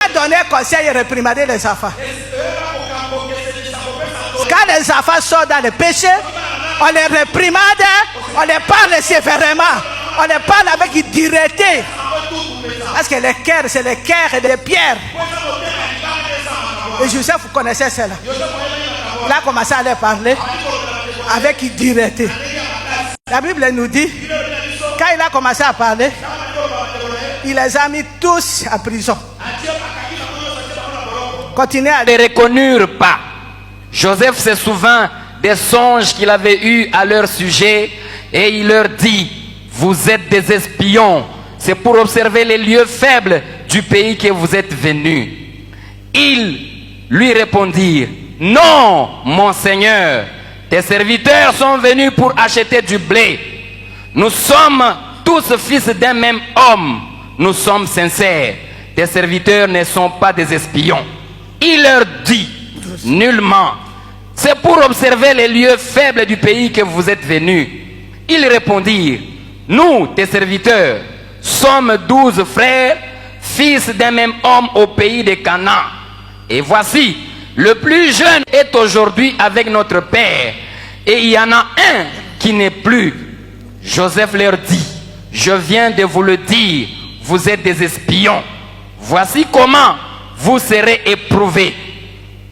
va donner conseil et réprimander les enfants. Quand les enfants sont dans le péché, on les réprimande, on les parle sévèrement, on les parle avec dureté. Parce que les cœurs, c'est les cœurs de pierre. Et Joseph, vous connaissez cela. Il a commencé à leur parler avec dureté. La Bible nous dit, quand il a commencé à parler, il les a mis tous en prison. Continuez à ne les reconnurent pas. Joseph se souvint des songes qu'il avait eus à leur sujet et il leur dit, vous êtes des espions, c'est pour observer les lieux faibles du pays que vous êtes venus. Ils lui répondirent, non, mon Seigneur, tes serviteurs sont venus pour acheter du blé. Nous sommes tous fils d'un même homme, nous sommes sincères, tes serviteurs ne sont pas des espions. Il leur dit, nullement, c'est pour observer les lieux faibles du pays que vous êtes venus. Ils répondirent, nous, tes serviteurs, sommes 12 frères, fils d'un même homme au pays de Canaan. Et voici, le plus jeune est aujourd'hui avec notre père, et il y en a un qui n'est plus. Joseph leur dit, je viens de vous le dire, vous êtes des espions. Voici comment vous serez éprouvés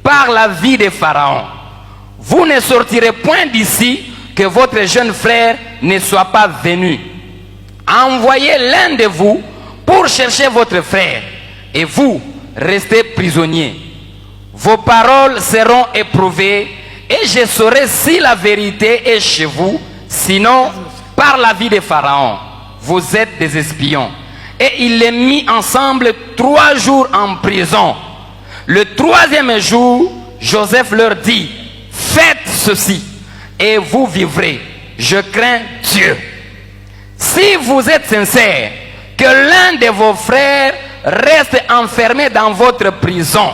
par la vie de Pharaon. Vous ne sortirez point d'ici que votre jeune frère ne soit pas venu. Envoyez l'un de vous pour chercher votre frère, et vous restez prisonniers. Vos paroles seront éprouvées, et je saurai si la vérité est chez vous, sinon par la vie de Pharaon. Vous êtes des espions. Et il les mit ensemble 3 jours en prison. Le 3e jour, Joseph leur dit, faites ceci et vous vivrez. Je crains Dieu. Si vous êtes sincères, que l'un de vos frères reste enfermé dans votre prison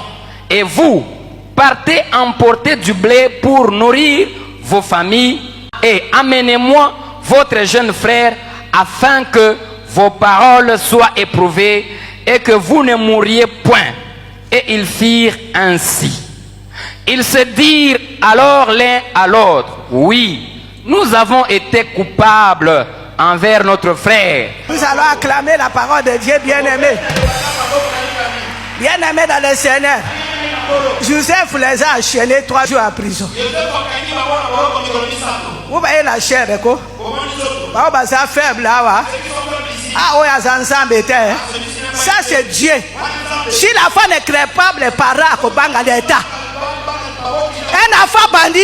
et vous partez emporter du blé pour nourrir vos familles et amenez-moi votre jeune frère afin que vos paroles soient éprouvées et que vous ne mouriez point. Et ils firent ainsi. Ils se dirent alors l'un à l'autre, oui, nous avons été coupables envers notre frère. Nous allons acclamer la parole de Dieu, bien-aimé. Bien-aimé dans le Seigneur. Joseph les a enchaînés 3 jours en prison. Vous voyez la chair, quoi? C'est faible là. Ah oui, ça c'est Dieu. Si l'enfant ne crée pas les parents au banga l'État, un enfant bandit,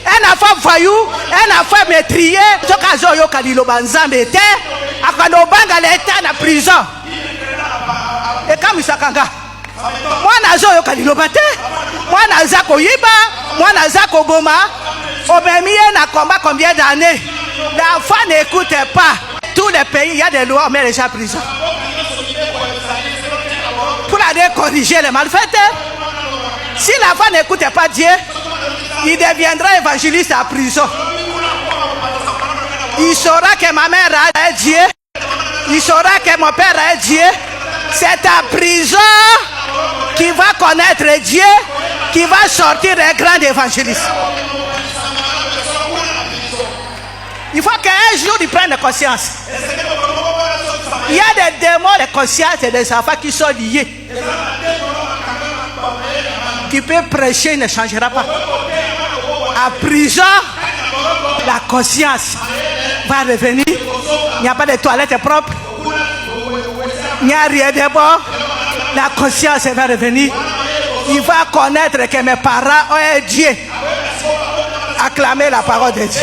un enfant voyou, un enfant métrier, Tokazo Yokalilo Banzambete, Akano banga l'État na prison. Et comme Sakanga, moi Nazo Yokalilo Bate, moi Nazako Yiba, moi Nazako Boma, Obemie n'a combat combien d'années? L'enfant n'écoute pas. Tous les pays, il y a des lois, on met les gens en prison. Pour aller corriger les malfaiteurs. Si l'enfant n'écoutait pas Dieu, il deviendra évangéliste en prison. Il saura que ma mère a Dieu. Il saura que mon père a Dieu. C'est en prison qu'il va connaître Dieu, qui va sortir un grand évangéliste. Il faut qu'un jour il prenne conscience. Il y a des démons de conscience et des enfants qui sont liés. Tu peux prêcher, il ne changera pas. En prison, la conscience va revenir. Il n'y a pas de toilettes propres. Il n'y a rien de bon. La conscience va revenir. Il va connaître que mes parents ont Dieu. Acclamer la parole de Dieu.